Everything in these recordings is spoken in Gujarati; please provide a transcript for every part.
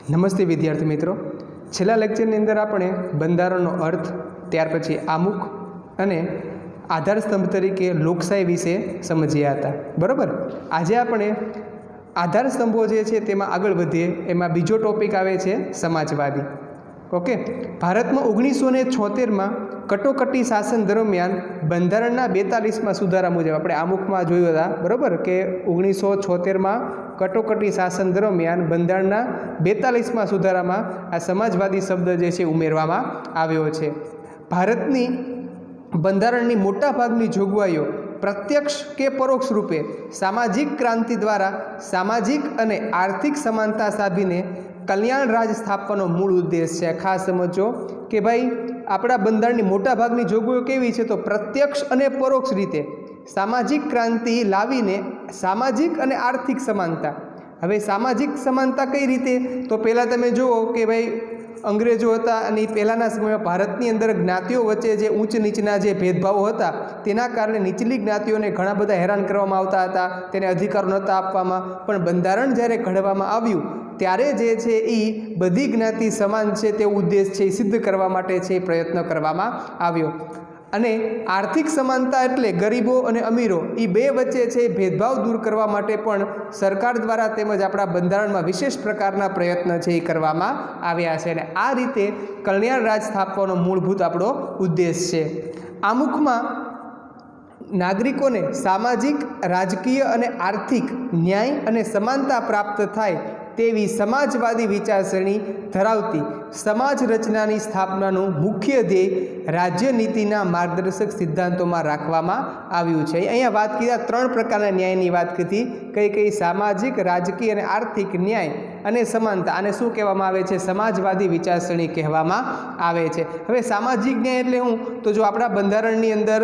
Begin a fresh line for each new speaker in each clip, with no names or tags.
નમસ્તે વિદ્યાર્થી મિત્રો, છેલ્લા લેક્ચરની અંદર આપણે બંધારણનો અર્થ, ત્યાર પછી આમુખ અને આધારસ્તંભ તરીકે લોકશાહી વિશે સમજ્યા હતા. બરાબર. આજે આપણે આધારસ્તંભો જે છે તેમાં આગળ વધીએ. એમાં બીજો ટોપિક આવે છે સમાજવાદી. ઓકે. ભારતમાં 1976માં કટોકટી શાસન દરમિયાન બંધારણના 42માં સુધારા મુજબ આપણે આમુખમાં જોયું હતા. બરાબર કે 1976માં કટોકટી શાસન દરમિયાન બંધારણના 42માં સુધારામાં આ સમાજવાદી શબ્દ જે છે ઉમેરવામાં આવ્યો છે. ભારતની બંધારણની મોટાભાગની જોગવાઈઓ પ્રત્યક્ષ કે પરોક્ષ રૂપે સામાજિક ક્રાંતિ દ્વારા સામાજિક અને આર્થિક સમાનતા સાધીને કલ્યાણ રાજ સ્થાપવાનો મૂળ ઉદ્દેશ છે. ખાસ સમજો કે ભાઈ આપણા બંધારણની મોટાભાગની જોગવાઈઓ કેવી છે, તો પ્રત્યક્ષ અને પરોક્ષ રીતે સામાજિક ક્રાંતિ લાવીને સામાજિક અને આર્થિક સમાનતા. હવે સામાજિક સમાનતા કઈ રીતે, તો પહેલાં તમે જુઓ કે ભાઈ અંગ્રેજો હતા અને પહેલાંના સમયમાં ભારતની અંદર જ્ઞાતિઓ વચ્ચે જે ઊંચ નીચના જે ભેદભાવો હતા તેના કારણે નીચલી જ્ઞાતિઓને ઘણા બધા હેરાન કરવામાં આવતા હતા, તેને અધિકારો નહોતા આપવામાં. પણ બંધારણ જ્યારે ઘડવામાં આવ્યું ત્યારે જે છે એ બધી જ્ઞાતિ સમાન છે તે ઉદ્દેશ છે એ સિદ્ધ કરવા માટે છે પ્રયત્ન કરવામાં આવ્યો. અને આર્થિક સમાનતા એટલે ગરીબો અને અમીરો એ બે વચ્ચે છે ભેદભાવ દૂર કરવા માટે પણ સરકાર દ્વારા તેમજ આપણા બંધારણમાં વિશેષ પ્રકારના પ્રયત્ન છે એ કરવામાં આવ્યા છે. અને આ રીતે કલ્યાણ રાજ સ્થાપવાનો મૂળભૂત આપણો ઉદ્દેશ છે. આમુખમાં નાગરિકોને સામાજિક, રાજકીય અને આર્થિક ન્યાય અને સમાનતા પ્રાપ્ત થાય તેવી સમાજવાદી વિચારસરણી ધરાવતી સમાજ રચનાની સ્થાપનાનું મુખ્ય ધ્યેય રાજ્યનીતિના માર્ગદર્શક સિદ્ધાંતોમાં રાખવામાં આવ્યું છે. અહીંયા વાત કરી, 3 પ્રકારના ન્યાયની વાત કરી. કઈ સામાજિક, રાજકીય અને આર્થિક ન્યાય અને સમાનતા. આને શું કહેવામાં આવે છે? સમાજવાદી વિચારસરણી કહેવામાં આવે છે. હવે સામાજિક ન્યાય એટલે શું, તો જો આપણા બંધારણની અંદર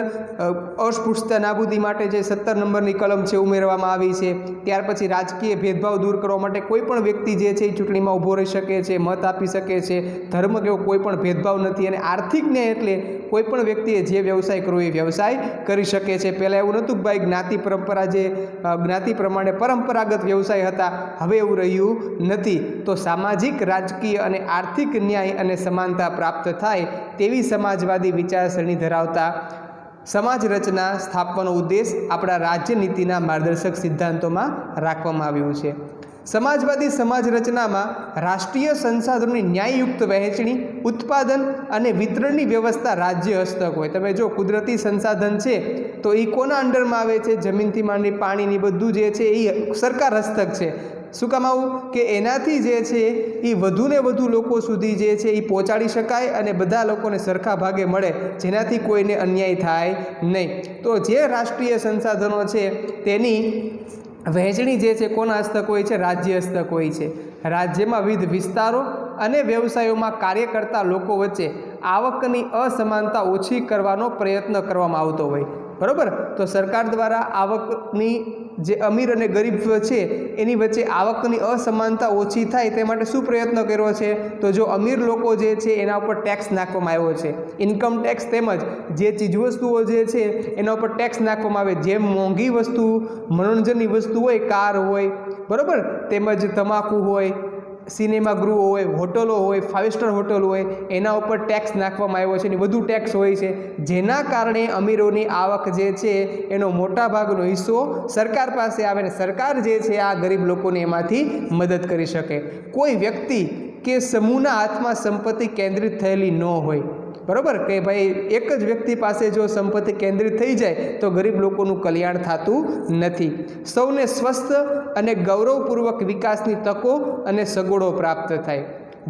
અસ્પૃશ્યતા નાબૂદી માટે જે 17 નંબરની કલમ છે ઉમેરવામાં આવી છે. ત્યાર પછી રાજકીય ભેદભાવ દૂર કરવા માટે કોઈ પણ વ્યક્તિ જે છે એ ચૂંટણીમાં ઊભો રહી શકે છે, મત આપી શકે છે. ધર્મ કેવો કોઈ પણ ભેદભાવ નથી. અને આર્થિક ન્યાય એટલે કોઈ પણ વ્યક્તિએ જે વ્યવસાય કરવો એ વ્યવસાય કરી શકે છે. પહેલાં એવું નહોતું કે ભાઈ જ્ઞાતિ પરંપરા જે જ્ઞાતિ પ્રમાણે પરંપરાગત વ્યવસાય હતા, હવે એવું રહ્યું નથી. તો સામાજિક, રાજકીય અને આર્થિક ન્યાય અને સમાનતા પ્રાપ્ત થાય તેવી સમાજવાદી વિચારસરણી ધરાવતા સમાજ રચના સ્થાપવાનો ઉદ્દેશ આપણા રાજ્યનીતિના માર્ગદર્શક સિદ્ધાંતોમાં રાખવામાં આવ્યું છે. સમાજવાદી સમાજ રચનામાં રાષ્ટ્રીય સંસાધનોની ન્યાયયુક્ત વહેંચણી, ઉત્પાદન અને વિતરણની વ્યવસ્થા રાજ્ય હસ્તક હોય. તમે જો કુદરતી સંસાધન છે તો એ કોના અંડરમાં આવે છે? જમીનથી માંડી પાણીની બધું જે છે એ સરકાર હસ્તક છે. શું કામ આવું? કે એનાથી જે છે એ વધુને વધુ લોકો સુધી જે છે એ પહોંચાડી શકાય અને બધા લોકોને સરખા ભાગે મળે, જેનાથી કોઈને અન્યાય થાય નહીં. તો જે રાષ્ટ્રીય સંસાધનો છે તેની વહેંચણી જે છે કોના હસ્તક હોય છે? રાજ્ય હસ્તક હોય છે. રાજ્યમાં વિવિધ વિસ્તારો અને વ્યવસાયોમાં કાર્ય કરતા લોકો વચ્ચે આવકની અસમાનતા ઓછી કરવાનો પ્રયત્ન કરવામાં આવતો હોય. બરાબર. તો સરકાર દ્વારા આવકની જે અમીર અને ગરીબ છે એની વચ્ચે આવકની અસમાનતા ઓછી થાય તે માટે શું પ્રયત્ન કર્યો છે? તો જો અમીર લોકો જે છે એના ઉપર ટેક્સ નાખવામાં આવ્યો છે, ઇન્કમ ટેક્સ, તેમજ જે ચીજવસ્તુઓ જે છે એના ઉપર ટેક્સ નાખવામાં આવે. જેમ મોંઘી વસ્તુ, મનોરંજનની વસ્તુ હોય, કાર હોય, બરાબર, તેમજ તમાકુ હોય, સિનેમાગૃહો હોય, હોટલો હોય, 5 સ્ટાર હોટલ હોય, એના ઉપર ટેક્સ નાખવામાં આવ્યો છે અને વધુ ટેક્સ હોય છે, જેના કારણે અમીરોની આવક જે છે એનો મોટા ભાગનો હિસ્સો સરકાર પાસે આવે ને સરકાર જે છે આ ગરીબ લોકોને એમાંથી મદદ કરી શકે. કોઈ વ્યક્તિ કે સમૂહના હાથમાં સંપત્તિ કેન્દ્રિત થયેલી ન હોય. બરાબર કે ભાઈ એક જ વ્યક્તિ પાસે જો સંપત્તિ કેન્દ્રિત થઈ જાય તો ગરીબ લોકોનું કલ્યાણ થતું નથી. સૌને સ્વસ્થ અને ગૌરવપૂર્વક વિકાસની તકો અને સગવડો પ્રાપ્ત થાય,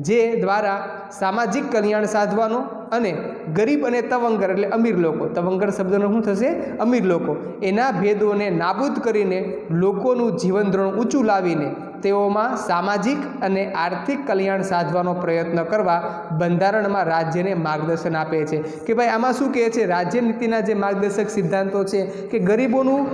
જે દ્વારા સામાજિક કલ્યાણ સાધવાનો અને ગરીબ અને તવંગર એટલે અમીર લોકો, તવંગર શબ્દનો શું થશે? અમીર લોકો, એના ભેદોને નાબૂદ કરીને લોકોનું જીવન ધોરણ ઊંચું લાવીને તેઓમાં સામાજિક અને આર્થિક કલ્યાણ સાધવાનો પ્રયત્ન કરવા બંધારણમાં રાજ્યને માર્ગદર્શન આપે છે. કે ભાઈ આમાં શું કહે છે? રાજ્યનીતિના જે માર્ગદર્શક સિદ્ધાંતો છે કે ગરીબોનું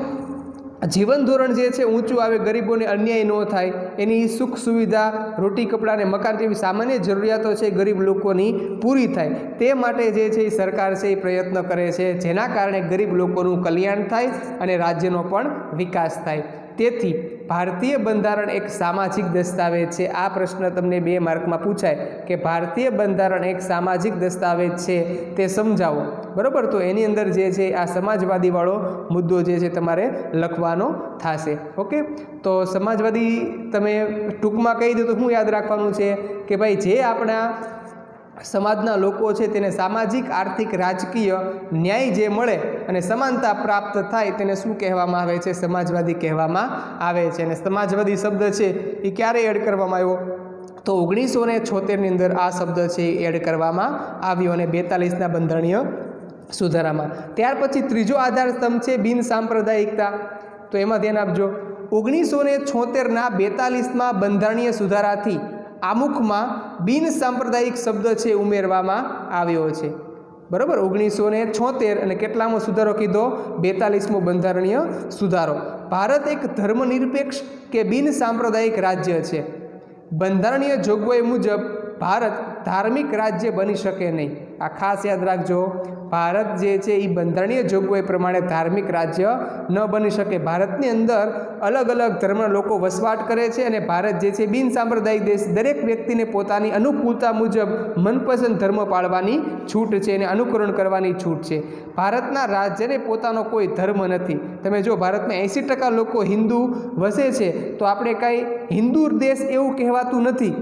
જીવન ધોરણ જે છે ઊંચું આવે, ગરીબોને અન્યાય ન થાય, એની સુખ સુવિધા, રોટી કપડાં અને મકાન જેવી સામાન્ય જરૂરિયાતો છે ગરીબ લોકોની પૂરી થાય, તે માટે જે છે એ સરકાર છે એ પ્રયત્ન કરે છે, જેના કારણે ગરીબ લોકોનું કલ્યાણ થાય અને રાજ્યનો પણ વિકાસ થાય. તેથી ભારતીય બંધારણ એક સામાજિક દસ્તાવેજ છે. આ પ્રશ્ન તમને 2 માર્કમાં પૂછાય કે ભારતીય બંધારણ એક સામાજિક દસ્તાવેજ છે તે સમજાવો. બરાબર, તો એની અંદર જે છે આ સમાજવાદીવાળો મુદ્દો જે છે તમારે લખવાનો થશે. ઓકે, તો સમાજવાદી તમે ટૂંકમાં કહી દો તો શું યાદ રાખવાનું છે કે ભાઈ જે આપણા સમાજના લોકો છે તેને સામાજિક, આર્થિક, રાજકીય ન્યાય જે મળે અને સમાનતા પ્રાપ્ત થાય તેને શું કહેવામાં આવે છે? સમાજવાદી કહેવામાં આવે છે. અને સમાજવાદી શબ્દ છે એ ક્યારે એડ કરવામાં આવ્યો? તો 1976ની અંદર આ શબ્દ છે એ એડ કરવામાં આવ્યો અને 42ના બંધારણીય સુધારામાં. ત્યાર પછી ત્રીજો આધાર સ્તંભ છે બિન સાંપ્રદાયિકતા. તો એમાં ધ્યાન આપજો, 1976ના 42માં બંધારણીય સુધારાથી આમુખમાં બિન સાંપ્રદાયિક શબ્દ છે ઉમેરવામાં આવ્યો છે. બરાબર, 1976 અને કેટલામો સુધારો કીધો? 42મો બંધારણીય સુધારો. ભારત એક ધર્મનિરપેક્ષ કે બિન સાંપ્રદાયિક રાજ્ય છે. બંધારણીય જોગવાઈ મુજબ ભારત ધાર્મિક રાજ્ય બની શકે નહીં. આ ખાસ યાદ રાખજો, ભારત જે છે એ બંધારણીય જોગવાઈ પ્રમાણે ધાર્મિક રાજ્ય ન બની શકે. ભારતની અંદર અલગ અલગ ધર્મના લોકો વસવાટ કરે છે અને ભારત જે છે બિન સાંપ્રદાયિક દેશ. દરેક વ્યક્તિને પોતાની અનુકૂળતા મુજબ મનપસંદ ધર્મ પાળવાની છૂટ છે અને અનુકરણ કરવાની છૂટ છે. ભારતના રાજ્યને પોતાનો કોઈ ધર્મ નથી. તમે જો ભારતમાં 80% લોકો હિન્દુ વસે છે તો આપણે કાંઈ હિન્દુ દેશ એવું કહેવાતું નથી.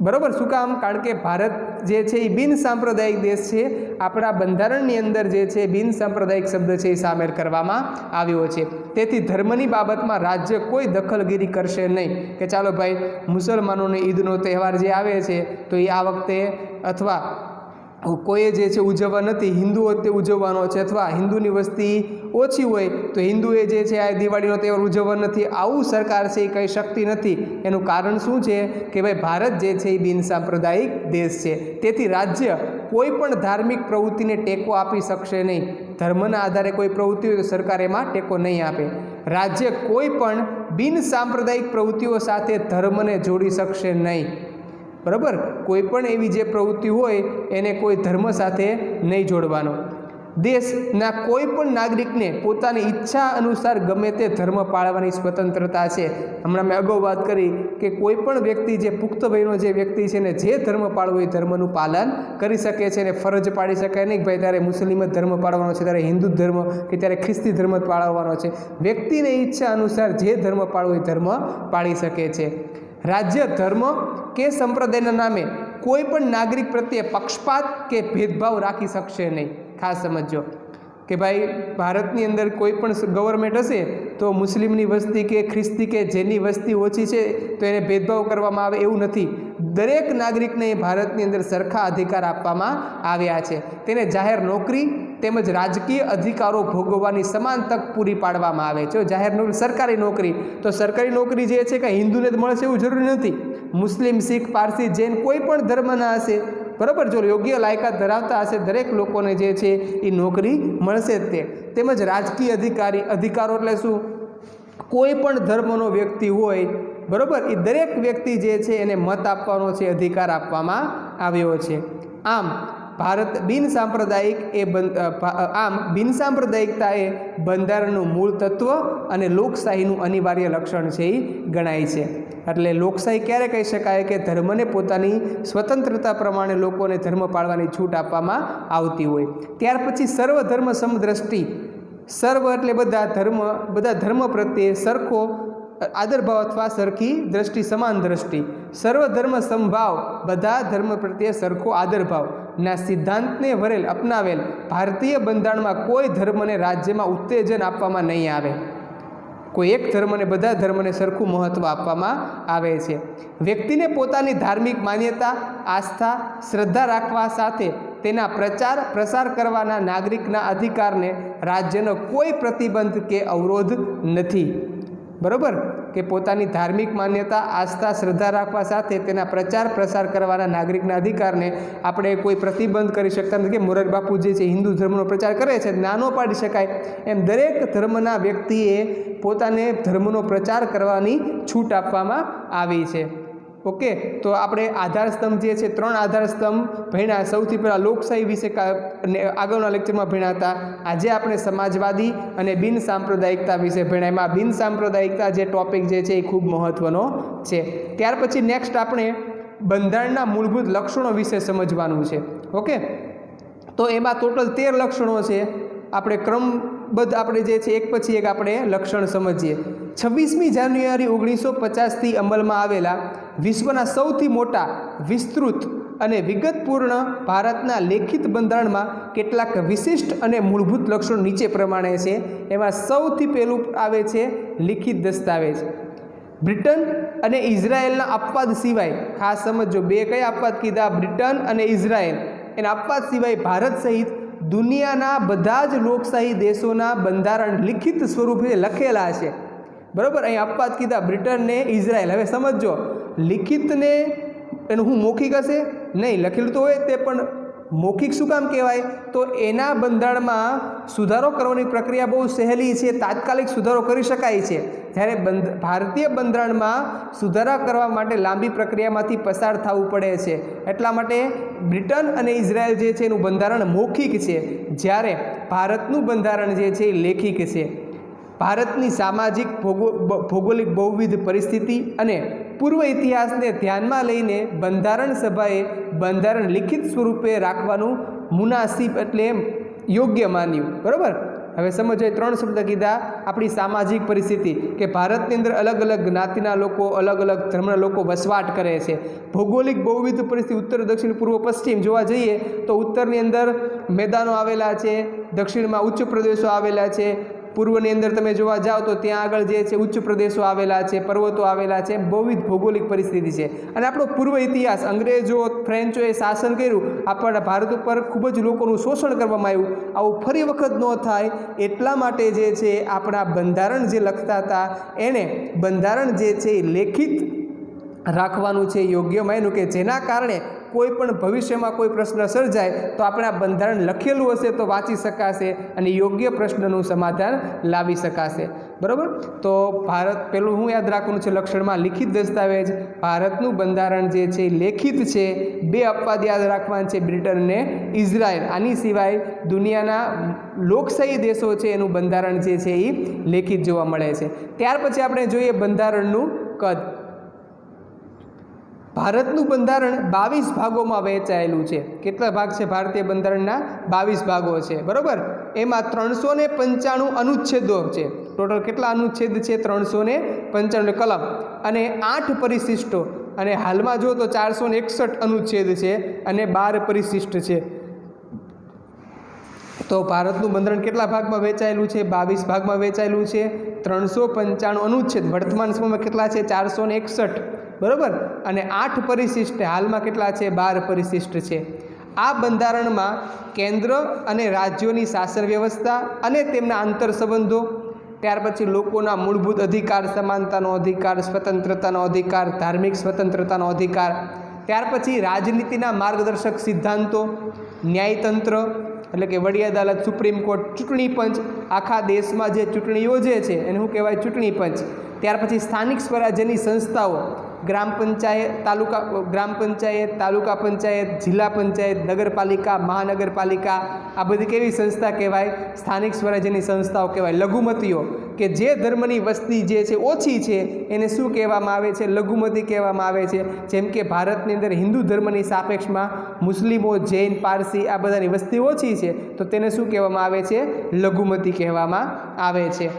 બરાબર, શું કામ? કારણ કે ભારત જે છે એ બિન સાંપ્રદાયિક દેશ છે. આપણા બંધારણની અંદર જે છે બિન સાંપ્રદાયિક શબ્દ છે એ સામેલ કરવામાં આવ્યો છે. તેથી ધર્મની બાબતમાં રાજ્ય કોઈ દખલગીરી કરશે નહીં કે ચાલો ભાઈ મુસલમાનોને ઈદનો તહેવાર જે આવે છે તો એ આ વખતે અથવા કોઈએ જે છે ઉજવવા નથી, હિન્દુઓ તે ઉજવવાનો છે, અથવા હિન્દુની વસ્તી ઓછી હોય તો હિન્દુએ જે છે આ દિવાળીનો તહેવાર ઉજવવા નથી, આવું સરકાર છે એ કહી શકતી નથી. એનું કારણ શું છે કે ભાઈ ભારત જે છે એ બિન સાંપ્રદાયિક દેશ છે. તેથી રાજ્ય કોઈ પણ ધાર્મિક પ્રવૃત્તિને ટેકો આપી શકશે નહીં. ધર્મના આધારે કોઈ પ્રવૃત્તિ હોય તો સરકાર એમાં ટેકો નહીં આપે. રાજ્ય કોઈ પણ બિન સાંપ્રદાયિક પ્રવૃત્તિઓ સાથે ધર્મને જોડી શકશે નહીં. બરાબર, કોઈ પણ એવી જે પ્રવૃત્તિ હોય એને કોઈ ધર્મ સાથે નહીં જોડવાનો. દેશના કોઈ પણ નાગરિકને પોતાની ઈચ્છા અનુસાર ગમે તે ધર્મ પાળવાની સ્વતંત્રતા છે. હમણાં મેં અગાઉ વાત કરી કે કોઈ પણ વ્યક્તિ જે પુખ્ત વયનો જે વ્યક્તિ છે ને જે ધર્મ પાળવો એ ધર્મનું પાલન કરી શકે છે અને ફરજ પાડી શકાય નહીં ભાઈ ત્યારે મુસ્લિમ જ ધર્મ પાળવાનો છે, ત્યારે હિન્દુ ધર્મ કે ત્યારે ખ્રિસ્તી ધર્મ જ પાળવાનો છે. વ્યક્તિને ઈચ્છા અનુસાર જે ધર્મ પાળવો એ ધર્મ પાળી શકે છે. રાજ્ય ધર્મ કે સંપ્રદાયના નામે કોઈ પણ નાગરિક પ્રત્યે પક્ષપાત કે ભેદભાવ રાખી શકશે નહીં. ખાસ સમજો કે ભાઈ ભારતની અંદર કોઈ પણ ગવર્મેન્ટ હશે તો મુસ્લિમની વસ્તી કે ખ્રિસ્તી કે જેની વસ્તી ઓછી છે તો એને ભેદભાવ કરવામાં આવે એવું નથી. દરેક નાગરિકને ભારતની અંદર સરખા અધિકાર આપવામાં આવ્યા છે. તેને જાહેર નોકરી તેમજ રાજકીય અધિકારો ભોગવવાની સમાન તક પૂરી પાડવામાં આવે છે. જાહેર નોકરી, સરકારી નોકરી, તો સરકારી નોકરી જે છે કે હિન્દુને જ મળશે એવું જરૂરી નથી. મુસ્લિમ, શીખ, પારસી, જૈન કોઈ પણ ધર્મના હશે, બરાબર, જો યોગ્ય લાયકાત ધરાવતા હશે દરેક લોકોને જે છે એ નોકરી મળશે જ તે. તેમજ રાજકીય અધિકારો એટલે શું? કોઈ પણ ધર્મનો વ્યક્તિ હોય, બરાબર, એ દરેક વ્યક્તિ જે છે એને મત આપવાનો છે અધિકાર આપવામાં આવ્યો છે. આમ ભારત બિન સાંપ્રદાયિકતા એ બંધારણનું મૂળ તત્વ અને લોકશાહીનું અનિવાર્ય લક્ષણ છે એ ગણાય છે. એટલે લોકશાહી ક્યારે કહી શકાય કે ધર્મને પોતાની સ્વતંત્રતા પ્રમાણે લોકોને ધર્મ પાળવાની છૂટ આપવામાં આવતી હોય. ત્યાર પછી સર્વધર્મ સમદ્રષ્ટિ. સર્વ એટલે બધા ધર્મ પ્રત્યે સરખો આદરભાવ અથવા સરખી દ્રષ્ટિ, સમાન દ્રષ્ટિ. સર્વધર્મ સમભાવ, બધા ધર્મ પ્રત્યે સરખો આદરભાવ ના સિદ્ધાંતને અપનાવેલ ભારતીય બંધારણમાં કોઈ ધર્મને રાજ્યમાં ઉત્તેજન આપવામાં નહીં આવે. કોઈ એક ધર્મને, બધા ધર્મને સરખું મહત્ત્વ આપવામાં આવે છે. વ્યક્તિને પોતાની ધાર્મિક માન્યતા, આસ્થા, શ્રદ્ધા રાખવા સાથે તેના પ્રસાર કરવાના નાગરિકના અધિકારને રાજ્યનો કોઈ પ્રતિબંધ કે અવરોધ નથી. બરાબર, કે પોતાની ધાર્મિક માન્યતા, આસ્થા, શ્રદ્ધા રાખવા સાથે તેના પ્રસાર કરવાના નાગરિકના અધિકારને આપણે કોઈ પ્રતિબંધ કરી શકતા નથી. કે મોરારી બાપુ જે છે હિન્દુ ધર્મનો પ્રચાર કરે છે, નાનો પાડી શકાય એમ દરેક ધર્મના વ્યક્તિએ પોતાને ધર્મનો પ્રચાર કરવાની છૂટ આપવામાં આવી છે. ઓકે, તો આપણે આધારસ્તંભ જે છે 3 આધારસ્તંભ ભણ્યા. સૌથી પહેલાં લોકશાહી વિશે આગળના લેક્ચરમાં ભણ્યા હતા. આજે આપણે સમાજવાદી અને બિન સાંપ્રદાયિકતા વિશે ભણ્યા. એમાં બિન સાંપ્રદાયિકતા જે ટોપિક જે છે એ ખૂબ મહત્ત્વનો છે. ત્યાર પછી નેક્સ્ટ આપણે બંધારણના મૂળભૂત લક્ષણો વિશે સમજવાનું છે. ઓકે, તો એમાં ટોટલ 13 લક્ષણો છે. આપણે ક્રમબદ્ધ આપણે જે છે એક પછી એક આપણે લક્ષણ સમજીએ. 26મી જાન્યુઆરી 1950થી અમલમાં આવેલા વિશ્વના સૌથી મોટા, વિસ્તૃત અને વિગતપૂર્ણ ભારતના લેખિત બંધારણમાં કેટલાક વિશિષ્ટ અને મૂળભૂત લક્ષણો નીચે પ્રમાણે છે. એમાં સૌથી પહેલું આવે છે લિખિત દસ્તાવેજ. બ્રિટન અને ઇઝરાયેલના અપવાદ સિવાય, ખાસ સમજો, બે કયા અપવાદ કીધા? બ્રિટન અને ઇઝરાયેલ. એના અપવાદ સિવાય ભારત સહિત દુનિયાના બધા જ લોકશાહી દેશોના બંધારણ લિખિત સ્વરૂપે લખેલા છે. બરાબર, અહીં અપવાદ કીધા બ્રિટન ને ઇઝરાયેલ. હવે સમજો, લિખિતને એનું હું મૌખિક હશે નહીં, લખેલું તો હોય તે, પણ મૌખિક શું કામ કહેવાય? તો એના બંધારણમાં સુધારો કરવાની પ્રક્રિયા બહુ સહેલી છે, તાત્કાલિક સુધારો કરી શકાય છે. જ્યારે ભારતીય બંધારણમાં સુધારા કરવા માટે લાંબી પ્રક્રિયામાંથી પસાર થવું પડે છે. એટલા માટે બ્રિટન અને ઇઝરાયલ જે છે એનું બંધારણ મૌખિક છે, જ્યારે ભારતનું બંધારણ જે છે એ લેખિક છે. ભારતની સામાજિક ભૌગોલિક બહુવિધ પરિસ્થિતિ અને પૂર્વ ઇતિહાસને ધ્યાનમાં લઈને બંધારણ સભાએ બંધારણ લિખિત સ્વરૂપે રાખવાનું મુનાસિબ એટલે યોગ્ય માન્યું. બરાબર, હવે સમજો, 3 શબ્દ કીધા. આપણી સામાજિક પરિસ્થિતિ કે ભારતની અંદર અલગ અલગ જ્ઞાતિના લોકો, અલગ અલગ ધર્મના લોકો વસવાટ કરે છે. ભૌગોલિક બહુવિધ પરિસ્થિતિ, ઉત્તર, દક્ષિણ, પૂર્વ, પશ્ચિમ જોવા જઈએ તો ઉત્તરની અંદર મેદાનો આવેલા છે, દક્ષિણમાં ઉચ્ચ પ્રદેશો આવેલા છે, પૂર્વની અંદર તમે જોવા જાઓ તો ત્યાં આગળ જે છે ઉચ્ચ પ્રદેશો આવેલા છે, પર્વતો આવેલા છે. બહુવિધ ભૌગોલિક પરિસ્થિતિ છે. અને આપણો પૂર્વ ઇતિહાસ, અંગ્રેજો, ફ્રેન્ચોએ શાસન કર્યું, આપણા ભારત ઉપર ખૂબ જ લોકોનું શોષણ કરવામાં આવ્યું. આવું ફરી વખત ન થાય એટલા માટે જે છે આપણા બંધારણ જે લખતા હતા એને બંધારણ જે છે એ લેખિત રાખવાનું છે યોગ્ય માન્યું, કે જેના કારણે કોઈ પણ ભવિષ્યમાં કોઈ પ્રશ્ન સર્જાય તો આપણે આ બંધારણ લખેલું હશે તો વાંચી શકાશે અને યોગ્ય પ્રશ્નનું સમાધાન લાવી શકાશે. બરાબર, તો ભારત પેલું હું યાદ રાખવાનું છે લક્ષણમાં લિખિત દસ્તાવેજ. ભારતનું બંધારણ જે છે લેખિત છે. 2 અપવાદ યાદ રાખવાના છે, બ્રિટન અને ઇઝરાયલ. આની સિવાય દુનિયાના લોકશાહી દેશો છે એનું બંધારણ જે છે એ લેખિત જોવા મળે છે. ત્યાર પછી આપણે જોઈએ બંધારણનું કદ. ભારતનું બંધારણ 22 ભાગોમાં વહેંચાયેલું છે. કેટલા ભાગ છે ભારતીય બંધારણના? 22 ભાગો છે. બરાબર, એમાં 395 અનુચ્છેદો છે. ટોટલ કેટલા અનુચ્છેદ છે? 395 કલમ અને 8 પરિશિષ્ટો. અને હાલમાં જો તો 461 અનુચ્છેદ છે અને 12 પરિશિષ્ટ છે. તો ભારતનું બંધારણ કેટલા ભાગમાં વહેંચાયેલું છે? 22 ભાગમાં વહેંચાયેલું છે. 395 અનુચ્છેદ વર્તમાન સમયમાં કેટલા છે? 461. બરાબર, અને 8 પરિશિષ્ટ. હાલમાં કેટલા છે? 12 પરિશિષ્ટ છે. આ બંધારણમાં કેન્દ્ર અને રાજ્યોની શાસન વ્યવસ્થા અને તેમના આંતર સંબંધો, ત્યાર પછી લોકોના મૂળભૂત અધિકાર, સમાનતાનો અધિકાર, સ્વતંત્રતાનો અધિકાર, ધાર્મિક સ્વતંત્રતાનો અધિકાર, ત્યાર પછી રાજનીતિના માર્ગદર્શક સિદ્ધાંતો, ન્યાયતંત્ર એટલે કે વડી અદાલત, સુપ્રીમ કોર્ટ, ચૂંટણી પંચ, આખા દેશમાં જે ચૂંટણી યોજે છે એને શું કહેવાય? ચૂંટણી પંચ. ત્યાર પછી સ્થાનિક સ્વરાજ્યની સંસ્થાઓ, ગ્રામ પંચાયત, તાલુકા પંચાયત, જિલ્લા પંચાયત, નગરપાલિકા, મહાનગરપાલિકા. આ બધી કેવી સંસ્થા કહેવાય? સ્થાનિક સ્વરાજ્યની સંસ્થાઓ કહેવાય. લઘુમતીઓ, કે જે ધર્મની વસ્તી જે છે ઓછી છે એને શું કહેવામાં આવે છે? લઘુમતી કહેવામાં આવે છે. જેમ કે ભારતની અંદર હિન્દુ ધર્મની સાપેક્ષમાં મુસ્લિમો, જૈન, પારસી આ બધાની વસ્તી ઓછી છે તો તેને શું કહેવામાં આવે છે? લઘુમતી કહેવામાં આવે છે.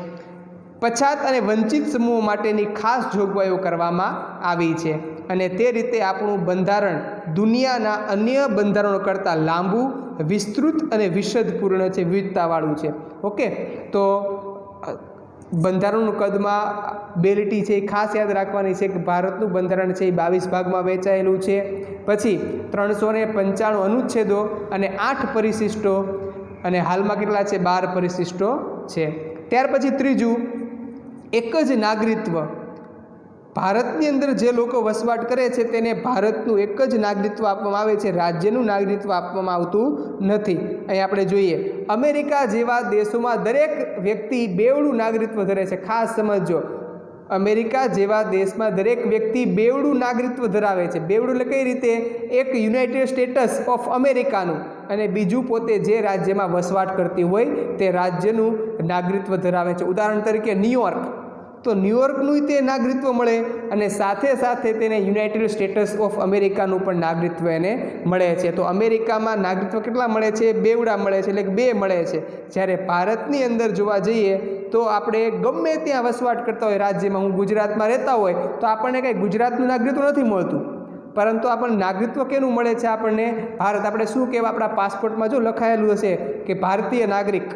પછાત અને વંચિત સમૂહો માટેની ખાસ જોગવાઈઓ કરવામાં આવી છે અને તે રીતે આપણું બંધારણ દુનિયાના અન્ય બંધારણો કરતાં લાંબુ, વિસ્તૃત અને વિશદપૂર્ણ છે, વિવિધતાવાળું છે. ઓકે, તો બંધારણનું કદમાં 2 લીટી છે એ ખાસ યાદ રાખવાની છે કે ભારતનું બંધારણ છે એ 22 ભાગમાં વહેંચાયેલું છે. પછી 395 અનુચ્છેદો અને 8 પરિશિષ્ટો અને હાલમાં કેટલા છે? 12 પરિશિષ્ટો છે. ત્યાર પછી ત્રીજું, એક જ નાગરિકત્વ. ભારતની અંદર જે લોકો વસવાટ કરે છે તેને ભારતનું એક જ નાગરિકત્વ આપવામાં આવે છે, રાજ્યનું નાગરિકત્વ આપવામાં આવતું નથી. અહીં આપણે જોઈએ અમેરિકા જેવા દેશોમાં દરેક વ્યક્તિ બેવડું નાગરિકત્વ ધરે છે. ખાસ સમજો, અમેરિકા જેવા દેશમાં દરેક વ્યક્તિ બેવડું નાગરિકત્વ ધરાવે છે. બેવડું એટલે કઈ રીતે? એક યુનાઇટેડ સ્ટેટ્સ ઓફ અમેરિકાનું અને બીજું પોતે જે રાજ્યમાં વસવાટ કરતી હોય તે રાજ્યનું નાગરિકત્વ ધરાવે છે. ઉદાહરણ તરીકે ન્યુયોર્ક, તો ન્યુયોર્કનું તે નાગરિકત્વ મળે અને સાથે સાથે તેને યુનાઇટેડ સ્ટેટ્સ ઓફ અમેરિકાનું પણ નાગરિકત્વ એને મળે છે. તો અમેરિકામાં નાગરિકત્વ કેટલા મળે છે? બેવડા મળે છે, એટલે કે 2 મળે છે. જ્યારે ભારતની અંદર જોવા જઈએ તો આપણે ગમે ત્યાં વસવાટ કરતા હોય રાજ્યમાં, હું ગુજરાતમાં રહેતા હોય તો આપણને કંઈ ગુજરાતનું નાગરિકત્વ નથી મળતું, પરંતુ આપણને નાગરિકત્વ કેનું મળે છે? આપણને ભારત, આપણે શું કહેવાય, આપણા પાસપોર્ટમાં જો લખાયેલું હશે કે ભારતીય નાગરિક,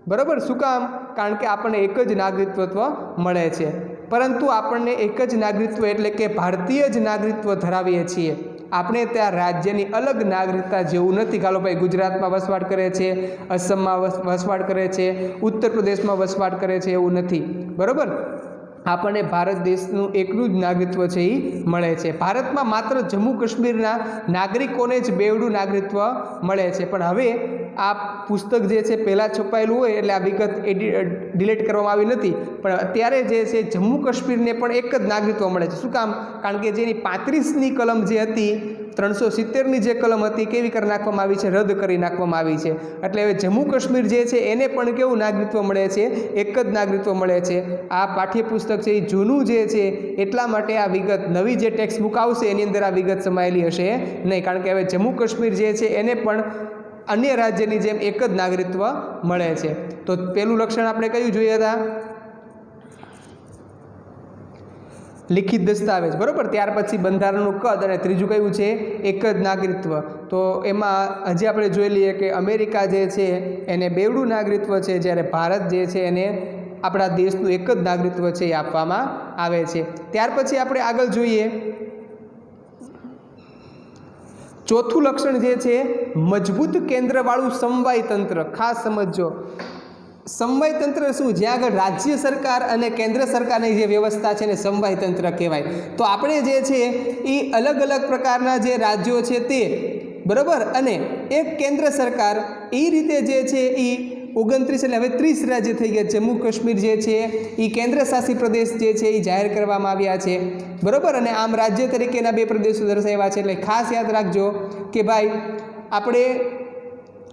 બરાબર. શું કામ? કારણ કે આપણને એક જ નાગરિકત્વ મળે છે, પરંતુ આપણને એક જ નાગરિકત્વ એટલે કે ભારતીય જ નાગરિકત્વ ધરાવીએ છીએ. આપણે ત્યાં રાજ્યની અલગ નાગરિકતા જેવું નથી. ચાલો ભાઈ ગુજરાતમાં વસવાટ કરે છે, અસમમાં વસવાટ કરે છે, ઉત્તર પ્રદેશમાં વસવાટ કરે છે, એવું નથી, બરાબર. આપણને ભારત દેશનું એકલું જ નાગરિકત્વ છે એ મળે છે. ભારતમાં માત્ર જમ્મુ કાશ્મીરના નાગરિકોને જ બેવડું નાગરિકત્વ મળે છે. પણ હવે આ પુસ્તક જે છે પહેલાં છપાયેલું હોય એટલે આ વિગત ડિલીટ કરવામાં આવી નથી, પણ અત્યારે જે છે જમ્મુ કાશ્મીરને પણ એક જ નાગરિકત્વ મળે છે. શું કામ? કારણ કે જેની 35ની કલમ જે હતી, 370ની જે કલમ હતી, કેવી કરી નાખવામાં આવી છે? રદ કરી નાખવામાં આવી છે. એટલે હવે જમ્મુ કાશ્મીર જે છે એને પણ કેવું નાગરિકત્વ મળે છે? એક જ નાગરિકત્વ મળે છે. આ પાઠ્યપુસ્તક છે એ જૂનું જે છે એટલા માટે આ વિગત, નવી જે ટેક્સ્ટ બુક આવશે એની અંદર આ વિગત સમાયેલી હશે નહીં, કારણ કે હવે જમ્મુ કાશ્મીર જે છે એને પણ અન્ય રાજ્યની જેમ એક જ નાગરિકત્વ મળે છે. તો પહેલું લક્ષણ આપણે કયું જોઈએ હતા? લિખિત દસ્તાવેજ, બરાબર. ત્યાર પછી બંધારણનું કદ અને ત્રીજું કયું છે? એક જ નાગરિકત્વ. તો એમાં હજી આપણે જોઈ લઈએ કે અમેરિકા જે છે એને બેવડું નાગરિકત્વ છે, જ્યારે ભારત જે છે એને આપણા દેશનું એક જ નાગરિકત્વ છે એ આપવામાં આવે છે. ત્યાર પછી આપણે આગળ જોઈએ ચોથું લક્ષણ જે છે મજબૂત કેન્દ્રવાળું સમવાય તંત્ર. ખાસ સમજજો, સમવાય તંત્ર શું? જ્યાં આગળ રાજ્ય સરકાર અને કેન્દ્ર સરકારની જે વ્યવસ્થા છે ને સમવાય તંત્ર કહેવાય. તો આપણે જે છે એ અલગ અલગ પ્રકારના જે રાજ્યો છે તે, બરાબર, અને એક કેન્દ્ર સરકાર, એ રીતે જે છે એ 29 એટલે હવે 30 રાજ્ય થઈ ગયા. જમ્મુ કાશ્મીર જે છે એ કેન્દ્ર શાસિત પ્રદેશ જે છે એ જાહેર કરવામાં આવ્યા છે, બરાબર. અને આમ રાજ્ય તરીકેના 2 પ્રદેશો દર્શાવ્યા છે. એટલે ખાસ યાદ રાખજો કે ભાઈ આપણે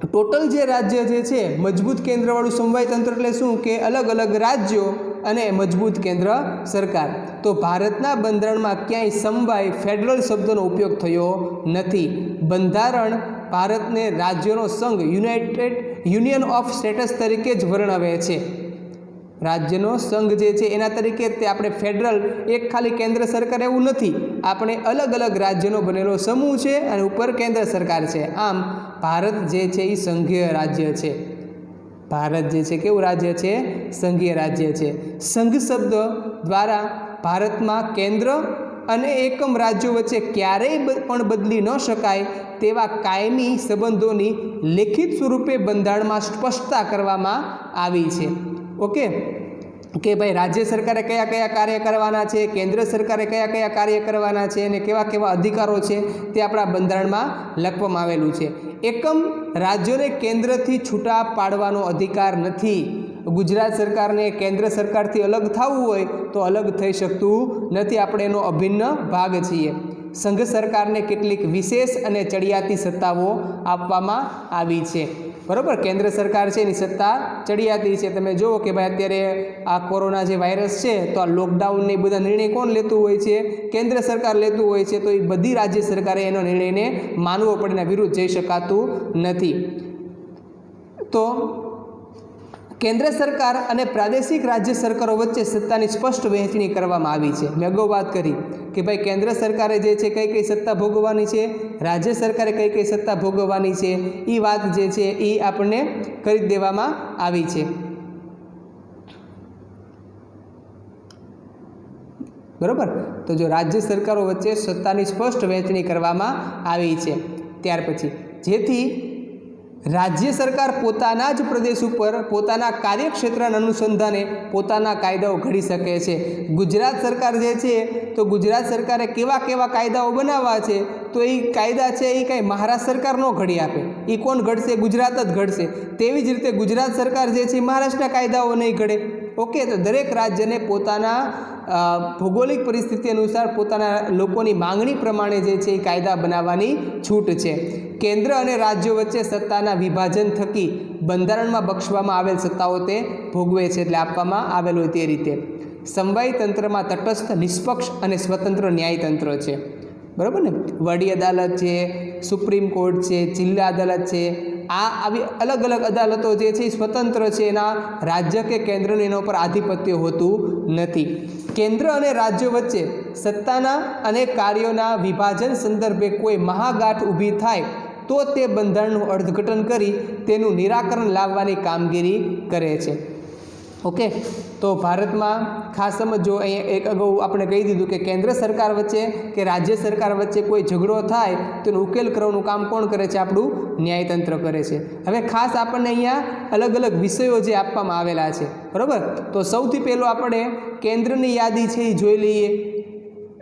ટોટલ જે રાજ્ય જે છે મજબૂત કેન્દ્રવાળું સમવાય તંત્ર એટલે શું? કે અલગ અલગ રાજ્યો અને મજબૂત કેન્દ્ર સરકાર. તો ભારતના બંધારણમાં ક્યાંય સમવાય ફેડરલ શબ્દનો ઉપયોગ થયો નથી. બંધારણ ભારતને રાજ્યોનો સંઘ, યુનિયન ઓફ સ્ટેટ્સ તરીકે જ વર્ણવે છે. રાજ્યનો સંઘ જે છે એના તરીકે તે આપણે ફેડરલ, એક ખાલી કેન્દ્ર સરકાર એવું નથી. આપણે અલગ અલગ રાજ્યનો બનેલો સમૂહ છે અને ઉપર કેન્દ્ર સરકાર છે. આમ ભારત જે છે એ સંઘીય રાજ્ય છે. ભારત જે છે કેવું રાજ્ય છે? સંઘીય રાજ્ય છે. સંઘ શબ્દ દ્વારા ભારતમાં કેન્દ્ર અને એકમ રાજ્યો વચ્ચે ક્યારેય પણ બદલી ન શકાય તેવા કાયમી સંબંધોની લેખિત સ્વરૂપે બંધારણમાં સ્પષ્ટતા કરવામાં આવી છે. ઓકે, કે ભાઈ રાજ્ય સરકારે કયા કયા કાર્ય કરવાના છે, કેન્દ્ર સરકારે કયા કયા કાર્ય કરવાના છે અને કેવા કેવા અધિકારો છે તે આપણા બંધારણમાં લખવામાં આવેલું છે. એકમ રાજ્યોને કેન્દ્રથી છૂટા પાડવાનો અધિકાર નથી. ગુજરાત સરકારને કેન્દ્ર સરકારથી અલગ થવું હોય તો અલગ થઈ શકતું નથી. આપણે એનો અભિન્ન ભાગ છીએ. સંઘ સરકારને કેટલીક વિશેષ અને ચડિયાતી સત્તાઓ આપવામાં આવી છે, બરાબર. કેન્દ્ર સરકાર છે એની સત્તા ચડિયાતી છે. તમે જુઓ કે ભાઈ અત્યારે આ કોરોના જે વાયરસ છે તો આ લોકડાઉનની બધા નિર્ણય કોણ લેતું હોય છે? કેન્દ્ર સરકાર લેતું હોય છે. તો એ બધી રાજ્ય સરકારે એનો નિર્ણયને માનવો પડે, એના વિરુદ્ધ જઈ શકાતું નથી. તો કેન્દ્ર સરકાર અને પ્રાદેશિક રાજ્ય સરકારો વચ્ચે સત્તાની સ્પષ્ટ વહેંચણી કરવામાં આવી છે. મેં અગાઉ વાત કરી કે ભાઈ કેન્દ્ર સરકારે જે છે કઈ કઈ સત્તા ભોગવવાની છે, રાજ્ય સરકારે કઈ કઈ સત્તા ભોગવવાની છે, એ વાત જે છે એ આપણને કરી દેવામાં આવી છે, બરાબર. તો જો રાજ્ય સરકારો વચ્ચે સત્તાની સ્પષ્ટ વહેંચણી કરવામાં આવી છે. ત્યાર પછી જેથી રાજ્ય સરકાર પોતાના જ પ્રદેશ ઉપર પોતાના કાર્યક્ષેત્રના અનુસંધાને પોતાના કાયદાઓ ઘડી શકે છે. ગુજરાત સરકાર જે છે તો ગુજરાત સરકારે કેવા કેવા કાયદાઓ બનાવવા છે તો એ કાયદા છે એ કાંઈ મહારાષ્ટ્ર સરકાર ન ઘડી આપે. એ કોણ ઘડશે? ગુજરાત જ ઘડશે. તેવી જ રીતે ગુજરાત સરકાર જે છે મહારાષ્ટ્રના કાયદાઓ નહીં ઘડે. ઓકે, તો દરેક રાજ્યને પોતાના ભૌગોલિક પરિસ્થિતિ અનુસાર પોતાના લોકોની માંગણી પ્રમાણે જે છે એ કાયદા બનાવવાની છૂટ છે. કેન્દ્ર અને રાજ્યો વચ્ચે સત્તાના વિભાજન થકી બંધારણમાં બક્ષવામાં આવેલ સત્તાઓ તે ભોગવે છે, એટલે આપવામાં આવેલ હોય તે રીતે. સમવાય તંત્રમાં તટસ્થ, નિષ્પક્ષ અને સ્વતંત્ર ન્યાયતંત્ર છે. બરાબર ને? વડી અદાલત છે, સુપ્રીમ કોર્ટ છે, જિલ્લા અદાલત છે, આ આવી અલગ અલગ અદાલતો જે છે એ સ્વતંત્ર છે. એના રાજ્ય કે કેન્દ્રનું એના ઉપર આધિપત્ય હોતું નથી. કેન્દ્ર અને રાજ્યો વચ્ચે સત્તાના અને કાર્યોના વિભાજન સંદર્ભે કોઈ મહાગાંઠ ઊભી થાય તો તે બંધારણનું અર્થઘટન કરી તેનું નિરાકરણ લાવવાની કામગીરી કરે છે. ઓકે, તો ભારતમાં ખાસ સમજો, અહીંયા એક અગાઉ આપણે કહી દીધું કે કેન્દ્ર સરકાર વચ્ચે કે રાજ્ય સરકાર વચ્ચે કોઈ ઝઘડો થાય તો એનો ઉકેલ કરવાનું કામ કોણ કરે છે? આપણું ન્યાયતંત્ર કરે છે. હવે ખાસ આપણને અહીંયા અલગ અલગ વિષયો જે આપવામાં આવેલા છે, બરાબર? તો સૌથી પહેલો આપણે કેન્દ્રની યાદી છે એ જોઈ લઈએ.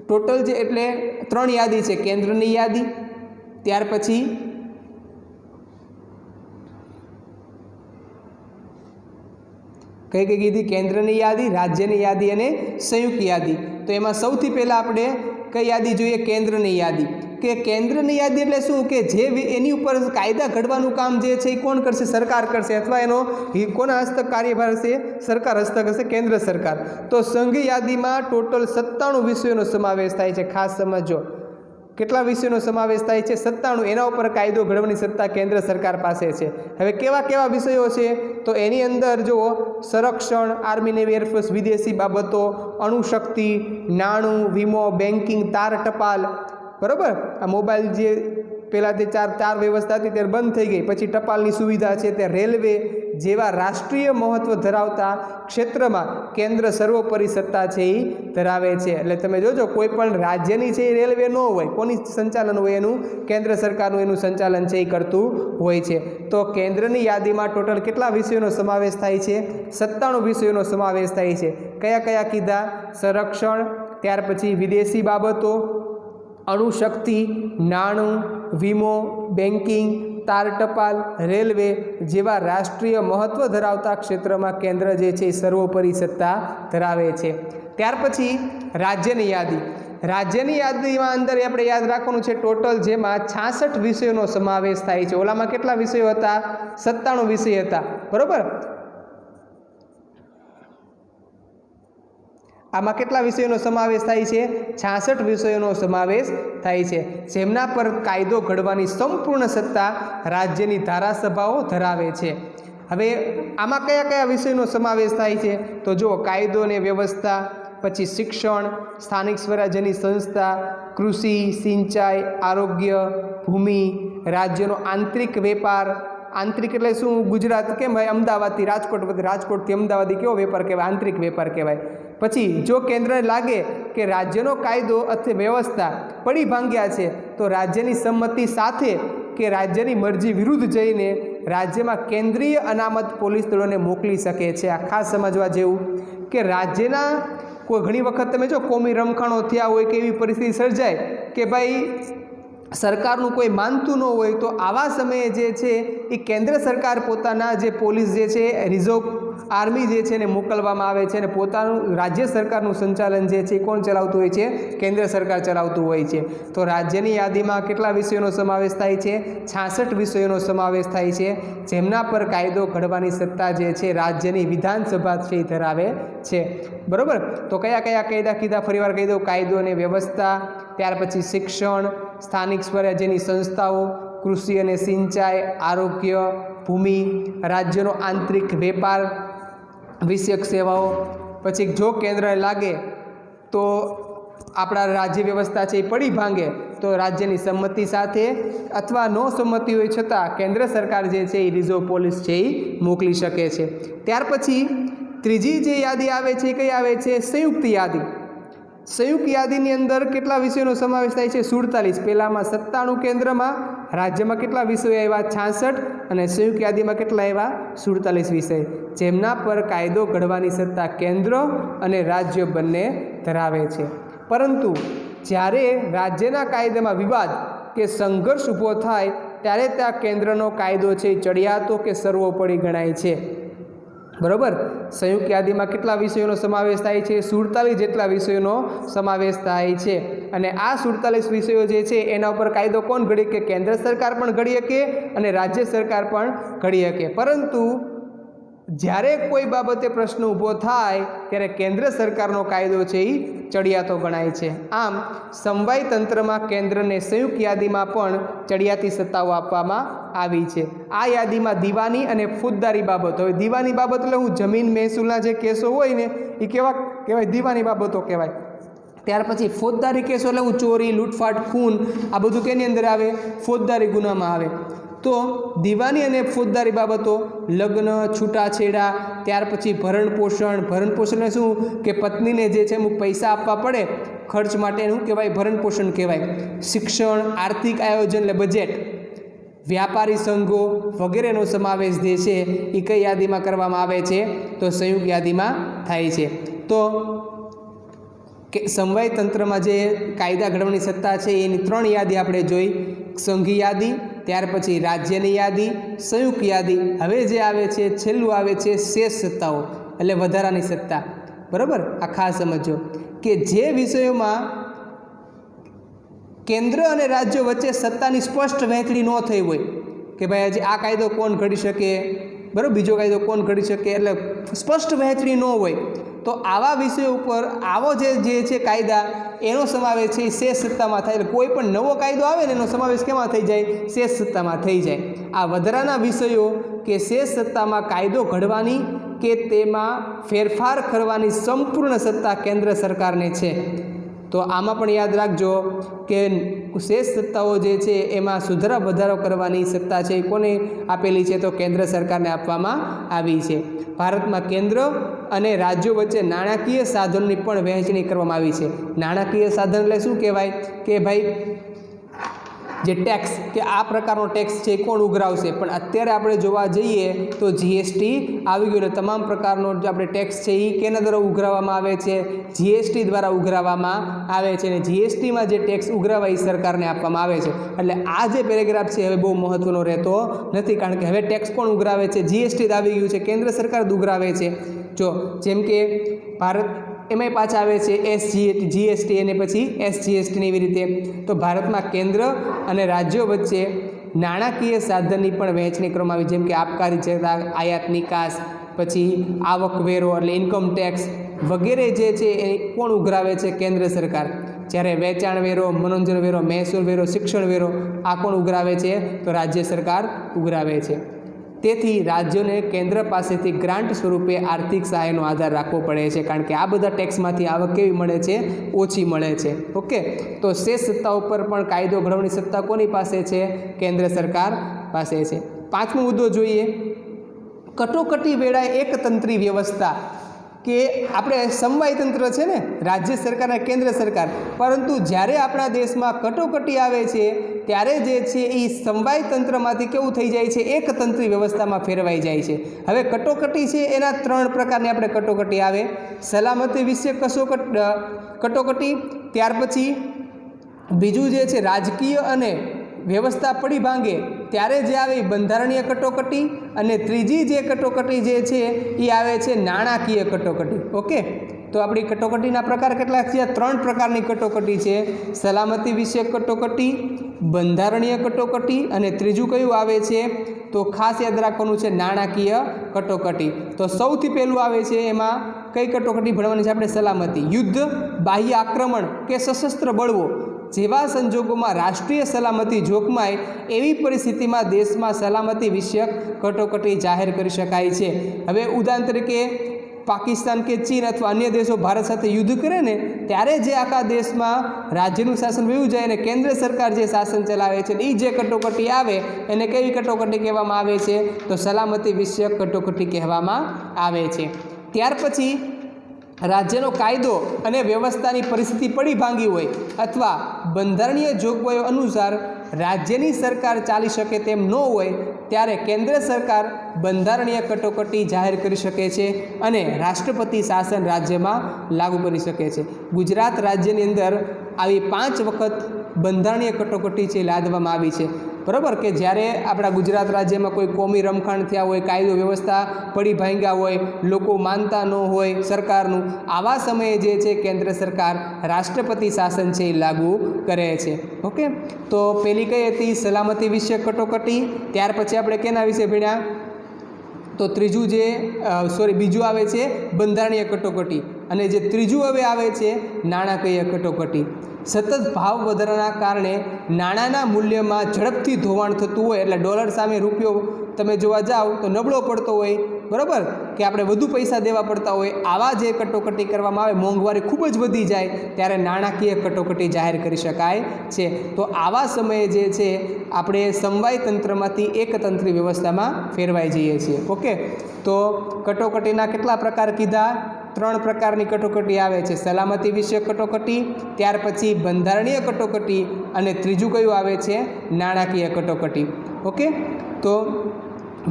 ટોટલ જે એટલે 3 યાદી છે. કેન્દ્રની યાદી, ત્યાર પછી કઈ કઈ કીધી? કેન્દ્રની યાદી, રાજ્યની યાદી અને સંયુક્ત યાદી. તો એમાં સૌથી પહેલાં આપણે કઈ યાદી જોઈએ? કેન્દ્રની યાદી. કે કેન્દ્રની યાદી એટલે શું? કે જે એની ઉપર કાયદા ઘડવાનું કામ જે છે એ કોણ કરશે? સરકાર કરશે. અથવા એનો કોના હસ્તક કાર્યભાર હશે? સરકાર હસ્તક હશે, કેન્દ્ર સરકાર. તો સંઘ યાદીમાં ટોટલ 97 વિષયોનો સમાવેશ થાય છે. ખાસ સમજો, કેટલા વિષયોનો સમાવેશ થાય છે? 97. એના ઉપર કાયદો ઘડવાની સત્તા કેન્દ્ર સરકાર પાસે છે. હવે કેવા કેવા વિષયો છે? તો એની અંદર જુઓ, સંરક્ષણ, આર્મી નેવી એરફોર્સ, વિદેશી બાબતો, અણુશક્તિ, નાણું, વીમો, બેન્કિંગ, તાર ટપાલ, બરાબર? આ મોબાઈલ જે પહેલાં તે ચાર વ્યવસ્થા હતી ત્યારે બંધ થઈ ગઈ, પછી ટપાલની સુવિધા છે, તે રેલવે જેવા રાષ્ટ્રીય મહત્ત્વ ધરાવતા ક્ષેત્રમાં કેન્દ્ર સર્વોપરી સત્તા છે એ ધરાવે છે. એટલે તમે જોજો, કોઈ પણ રાજ્યની છે એ રેલવે ન હોય, કોની સંચાલન હોય? એનું કેન્દ્ર સરકારનું એનું સંચાલન છે એ કરતું હોય છે. તો કેન્દ્રની યાદીમાં ટોટલ કેટલા વિષયોનો સમાવેશ થાય છે? 97 વિષયોનો સમાવેશ થાય છે. કયા કયા કીધા? સંરક્ષણ, ત્યાર પછી વિદેશી બાબતો, અણુશક્તિ, નાણું, વીમો, બેન્કિંગ, તાર ટપાલ, રેલવે જેવા રાષ્ટ્રીય મહત્ત્વ ધરાવતા ક્ષેત્રમાં કેન્દ્ર જે છે એ સર્વોપરી સત્તા ધરાવે છે. ત્યાર પછી રાજ્યની યાદી. રાજ્યની યાદીમાં અંદર આપણે યાદ રાખવાનું છે ટોટલ જેમાં 66 વિષયોનો સમાવેશ થાય છે. ઓલામાં કેટલા વિષયો હતા? 97 વિષય હતા, બરાબર? આમાં કેટલા વિષયોનો સમાવેશ થાય છે? 66 વિષયોનો સમાવેશ થાય છે. જેમના પર કાયદો ઘડવાની સંપૂર્ણ સત્તા રાજ્યની ધારાસભાઓ ધરાવે છે. હવે આમાં કયા કયા વિષયોનો સમાવેશ થાય છે? તો જુઓ, કાયદો અને વ્યવસ્થા, પછી શિક્ષણ, સ્થાનિક સ્વરાજ્યની સંસ્થા, કૃષિ, સિંચાઈ, આરોગ્ય, ભૂમિ, રાજ્યનો આંતરિક વેપાર. આંતરિક એટલે શું? ગુજરાત કેમ ભાઈ અમદાવાદથી રાજકોટ, રાજકોટથી અમદાવાદી કેવો વેપાર કહેવાય? આંતરિક વેપાર કહેવાય. પછી જો કેન્દ્રને લાગે કે રાજ્યનો કાયદો અથવા વ્યવસ્થા પડી ભાંગ્યા છે તો રાજ્યની સંમતિ સાથે કે રાજ્યની મરજી વિરુદ્ધ જઈને રાજ્યમાં કેન્દ્રીય અનામત પોલીસ દળોને મોકલી શકે છે. આ ખાસ સમજવા જેવું કે રાજ્યના કોઈ ઘણી વખત તમે જો કોમી રમખાણો થયા હોય કે એવી પરિસ્થિતિ સર્જાય કે ભાઈ સરકારનું કોઈ માનતું ન હોય, તો આવા સમયે જે છે એ કેન્દ્ર સરકાર પોતાના જે પોલીસ જે છે, રિઝર્વ આર્મી જે છે એને મોકલવામાં આવે છે અને પોતાનું રાજ્ય સરકારનું સંચાલન જે છે એ કોણ ચલાવતું હોય છે? કેન્દ્ર સરકાર ચલાવતું હોય છે. તો રાજ્યની યાદીમાં કેટલા વિષયોનો સમાવેશ થાય છે? 66 વિષયોનો સમાવેશ થાય છે. જેમના પર કાયદો ઘડવાની સત્તા જે છે રાજ્યની વિધાનસભા છે એ ધરાવે છે, બરાબર? તો કયા કયા કાયદા કીધા? ફરીવાર કહી દઉં, કાયદો અને વ્યવસ્થા, ત્યાર પછી શિક્ષણ, સ્થાનિક સ્વરાજ્યની સંસ્થાઓ, કૃષિ અને સિંચાઈ, આરોગ્ય, ભૂમિ, રાજ્યનો આંતરિક વેપાર વિષયક સેવાઓ. પછી જો કેન્દ્રને લાગે તો આપણા રાજ્ય વ્યવસ્થા છે એ પડી ભાંગે તો રાજ્યની સંમતિ સાથે અથવા ન સંમતિ હોય છતાં કેન્દ્ર સરકાર જે છે એ રિઝર્વ પોલીસ છે એ મોકલી શકે છે. ત્યાર પછી ત્રીજી જે યાદી આવે છે એ કઈ આવે છે? સંયુક્ત યાદી. સંયુક્ત યાદીની અંદર કેટલા વિષયોનો સમાવેશ થાય છે? 47. પહેલામાં 97 કેન્દ્રમાં, રાજ્યમાં કેટલા વિષયો આવ્યા? 66. અને સંયુક્ત યાદીમાં કેટલા આવ્યા? 47 વિષય. જેમના પર કાયદો ઘડવાની સત્તા કેન્દ્ર અને રાજ્ય બંને ધરાવે છે. પરંતુ જ્યારે રાજ્યના કાયદામાં વિવાદ કે સંઘર્ષ ઊભો થાય ત્યારે ત્યાં કેન્દ્રનો કાયદો છે ચડિયાતો કે સર્વોપરી ગણાય છે, બરાબર, સંયુક્ત યાદીમાં કેટલા વિષયોનો સમાવેશ થાય છે? 47 જેટલા વિષયોનો સમાવેશ થાય છે. અને આ 47 વિષયો જે છે એના ઉપર કાયદો કોણ ઘડી શકે? કેન્દ્ર સરકાર પણ ઘડી શકે અને રાજ્ય સરકાર પણ ઘડી શકે. પરંતુ જ્યારે કોઈ બાબતે પ્રશ્ન ઊભો થાય ત્યારે કેન્દ્ર સરકારનો કાયદો છે એ ચડિયાતો ગણાય છે. આમ સમવાય તંત્રમાં કેન્દ્રને સંયુક્ત યાદીમાં પણ ચડિયાતી સત્તાઓ આપવામાં આવી છે. આ યાદીમાં દીવાની અને ફોજદારી બાબતો, હવે દીવાની બાબત એટલે હું જમીન મહેસૂલના જે કેસો હોય ને એ કેવા કહેવાય? દીવાની બાબતો કહેવાય. ત્યાર પછી ફોજદારી કેસો એટલે હું ચોરી, લૂંટફાટ, ખૂન, આ બધું કેની અંદર આવે? ફોજદારી ગુનામાં આવે. તો દીવાની અને ફોજદારી બાબતો, લગ્ન, છૂટાછેડા, ત્યાર પછી ભરણ પોષણ શું કે પત્નીને જે છે અમુક પૈસા આપવા પડે ખર્ચ માટે, શું કહેવાય? ભરણ પોષણ કહેવાય. શિક્ષણ, આર્થિક આયોજન એટલે બજેટ, વ્યાપારી સંઘો વગેરેનો સમાવેશ જે છે એ કઈ યાદીમાં કરવામાં આવે છે? તો સંયુક્ત યાદીમાં થાય છે. તો કે સમવાય તંત્રમાં જે કાયદા ઘડવાની સત્તા છે એની 3 યાદી આપણે જોઈ: સંઘી યાદી, ત્યાર પછી રાજ્યની યાદી, સંયુક્ત યાદી. હવે જે આવે છે છેલ્લું આવે છે શેષ સત્તાઓ એટલે વધારાની સત્તા. બરાબર, આ ખાસ સમજો કે જે વિષયોમાં કેન્દ્ર અને રાજ્યો વચ્ચે સત્તાની સ્પષ્ટ વહેંચણી ન થઈ હોય કે ભાઈ હજી આ કાયદો કોણ ઘડી શકે, બરાબર, બીજો કાયદો કોણ ઘડી શકે, એટલે સ્પષ્ટ વહેંચણી ન હોય તો આવા વિષયો ઉપર આવો જે છે કાયદા એનો સમાવેશ છે શેષ સત્તામાં થાય. એટલે કોઈ પણ નવો કાયદો આવે ને એનો સમાવેશ કેમાં થઈ જાય? શેષ સત્તામાં થઈ જાય. આ વધારાના વિષયો કે શેષ સત્તામાં કાયદો ઘડવાની કે તેમાં ફેરફાર કરવાની સંપૂર્ણ સત્તા કેન્દ્ર સરકારને છે. તો આમાં પણ યાદ રાખજો કે શેષ સત્તાઓ જે છે એમાં સુધારા વધારો કરવાની સત્તા છે એ કોને આપેલી છે? તો કેન્દ્ર સરકારને આપવામાં આવી છે. ભારતમાં કેન્દ્ર અને રાજ્યો વચ્ચે નાણાકીય સાધનોની પણ વહેંચણી કરવામાં આવી છે. નાણાકીય સાધન એટલે શું કહેવાય? કે ભાઈ જે ટેક્સ કે આ પ્રકારનો ટેક્સ છે એ કોણ ઉઘરાવશે? પણ અત્યારે આપણે જોવા જઈએ તો જીએસટી આવી ગયું. એટલે તમામ પ્રકારનો જે આપણે ટેક્સ છે એ કેના દ્વારા ઉઘરાવવામાં આવે છે? જીએસટી દ્વારા ઉઘરાવવામાં આવે છે. અને જીએસટીમાં જે ટેક્સ ઉઘરાવાય એ સરકારને આપવામાં આવે છે. એટલે આ જે પેરેગ્રાફ છે હવે બહુ મહત્વનો રહેતો નથી, કારણ કે હવે ટેક્સ કોણ ઉઘરાવે છે? જીએસટી આવી ગયું છે, કેન્દ્ર સરકાર જ ઉઘરાવે છે. જો જેમ કે ભારત એમાંય પાછા આવે છે જીએસટી અને પછી એસજીએસટીની એવી રીતે. તો ભારતમાં કેન્દ્ર અને રાજ્યો વચ્ચે નાણાકીય સાધનની પણ વહેંચણી કરવામાં આવી, જેમ કે આબકારી જથ્થા, આયાત નિકાસ, પછી આવકવેરો એટલે ઇન્કમ ટેક્સ વગેરે જે છે એ કોણ ઉઘરાવે છે? કેન્દ્ર સરકાર. જ્યારે વેચાણ વેરો, મનોરંજન વેરો, મહેસૂલ વેરો, શિક્ષણ વેરો આ કોણ ઉઘરાવે છે? તો રાજ્ય સરકાર ઉઘરાવે છે. તેથી રાજ્યોને કેન્દ્ર પાસેથી ગ્રાન્ટ સ્વરૂપે આર્થિક સહાયનો આધાર રાખવો પડે છે, કારણ કે આ બધા ટેક્સમાંથી આવક કેવી મળે છે? ઓછી મળે છે. ઓકે, તો શેષ સત્તા ઉપર પણ કાયદો ઘડવાની સત્તા કોની પાસે છે? કેન્દ્ર સરકાર પાસે છે. 5મો મુદ્દો જોઈએ, કટોકટી વેળાએ એકતંત્રી વ્યવસ્થા. કે આપણે સમવાય તંત્ર છે ને, રાજ્ય સરકાર અને કેન્દ્ર સરકાર, પરંતુ જ્યારે આપણા દેશમાં કટોકટી આવે છે ત્યારે જે છે એ સમવાય તંત્રમાંથી કેવું થઈ જાય છે? એકતંત્રી વ્યવસ્થામાં ફેરવાઈ જાય છે. હવે કટોકટી છે એના 3 પ્રકારની આપણે કટોકટી આવે: સલામતી વિશે કટોકટી, ત્યાર પછી બીજું જે છે રાજકીય અને વ્યવસ્થા પડી ભાંગે ત્યારે જે આવે એ બંધારણીય કટોકટી, અને ત્રીજી જે કટોકટી જે છે એ આવે છે નાણાકીય કટોકટી. ઓકે, તો આપણી કટોકટીના પ્રકાર કેટલા છે? 3 પ્રકારની કટોકટી છે: સલામતી વિષયક કટોકટી, બંધારણીય કટોકટી, અને ત્રીજું કયું આવે છે? તો ખાસ યાદ રાખવાનું છે નાણાકીય કટોકટી. તો સૌથી પહેલું આવે છે એમાં કઈ કટોકટી ભણવાની છે આપણે? સલામતી. યુદ્ધ, બાહ્ય આક્રમણ કે સશસ્ત્ર બળવો જેવા સંજોગોમાં રાષ્ટ્રીય સલામતી જોખમાય એવી પરિસ્થિતિમાં દેશમાં સલામતી વિષયક કટોકટી જાહેર કરી શકાય છે. હવે ઉદાહરણ તરીકે પાકિસ્તાન કે ચીન અથવા અન્ય દેશો ભારત સાથે યુદ્ધ કરે ને ત્યારે જે આખા દેશમાં રાજ્યનું શાસન વયું જાય અને કેન્દ્ર સરકાર જે શાસન ચલાવે છે એ જે કટોકટી આવે એને કેવી કટોકટી કહેવામાં આવે છે? તો સલામતી વિષયક કટોકટી કહેવામાં આવે છે. ત્યાર પછી રાજ્યનો કાયદો અને વ્યવસ્થાની પરિસ્થિતિ પડી ભાંગી હોય અથવા બંધારણીય જોગવાઈઓ અનુસાર રાજ્યની સરકાર ચાલી શકે તેમ ન હોય ત્યારે કેન્દ્ર સરકાર બંધારણીય કટોકટી જાહેર કરી શકે છે અને રાષ્ટ્રપતિ શાસન રાજ્યમાં લાગુ કરી શકે છે. ગુજરાત રાજ્યની અંદર આવી 5 વખત બંધારણીય કટોકટી છે લાદવામાં આવી છે. બરાબર, કે જ્યારે આપણા ગુજરાત રાજ્યમાં કોઈ કોમી રમખાણ થયા હોય, કાયદો વ્યવસ્થા પડી ભાંગ્યા હોય, લોકો માનતા ન હોય સરકારનું, આવા સમયે જે છે કેન્દ્ર સરકાર રાષ્ટ્રપતિ શાસન છે એ લાગુ કરે છે. ઓકે, તો પહેલી કઈ હતી? સલામતી વિશે કટોકટી. ત્યાર પછી આપણે કેના વિશે ભણ્યા? તો ત્રીજું બીજું આવે છે બંધારણીય કટોકટી, અને જે ત્રીજું હવે આવે છે નાણાકીય કટોકટી. સતત ભાવ વધારાના કારણે નાણાંના મૂલ્યમાં ઝડપથી ધોવાણ થતું હોય, એટલે ડોલર સામે રૂપિયો તમે જોવા જાઓ તો નબળો પડતો હોય, બરાબર, કે આપણે વધુ પૈસા દેવા પડતા હોય, આવા જે કટોકટી કરવામાં આવે, મોંઘવારી ખૂબ જ વધી જાય, ત્યારે નાણાકીય કટોકટી જાહેર કરી શકાય છે. તો આવા સમયે જે છે આપણે સમવાય તંત્રમાંથી એકતંત્રી વ્યવસ્થામાં ફેરવાઈ જઈએ છીએ. ઓકે, તો કટોકટીના કેટલા પ્રકાર કીધા? 3 પ્રકારની કટોકટી આવે છે. સલામતી વિષયક કટોકટી, ત્યાર પછી બંધારણીય કટોકટી, અને ત્રીજું કયું આવે છે? નાણાકીય કટોકટી. ઓકે, તો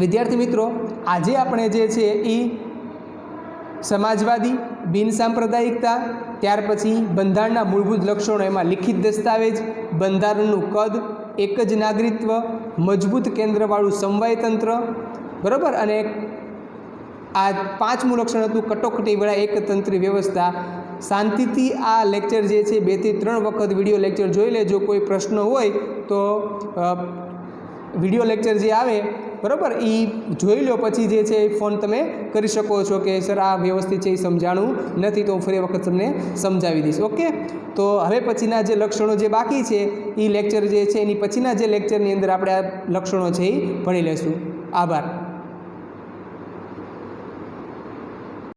વિદ્યાર્થી મિત્રો, આજે આપણે જે છે એ સમાજવાદી, બિનસાંપ્રદાયિકતા, ત્યાર પછી બંધારણના મૂળભૂત લક્ષણો, એમાં લિખિત દસ્તાવેજ, બંધારણનું કદ, એક જ નાગરિકત્વ, મજબૂત કેન્દ્રવાળું સમવાય તંત્ર, બરાબર, અને આ 5મું લક્ષણ હતું કટોકટીવાળા એકતંત્રી વ્યવસ્થા. શાંતિથી આ લેક્ચર જે છે 2 થી 3 વખત વિડીયો લેક્ચર જોઈ લેજો. કોઈ પ્રશ્ન હોય તો વિડીયો લેક્ચર જે આવે, બરાબર, એ જોઈ લો, પછી જે છે એ ફોન તમે કરી શકો છો કે સર આ વ્યવસ્થિત છે એ સમજાણું નથી, તો હું ફરી વખત તમને સમજાવી દઈશ. ઓકે, તો હવે પછીના જે લક્ષણો જે બાકી છે એ લેક્ચર જે છે એની પછીના જે લેક્ચરની અંદર આપણે આ લક્ષણો છે એ ભણી લેશું. આભાર.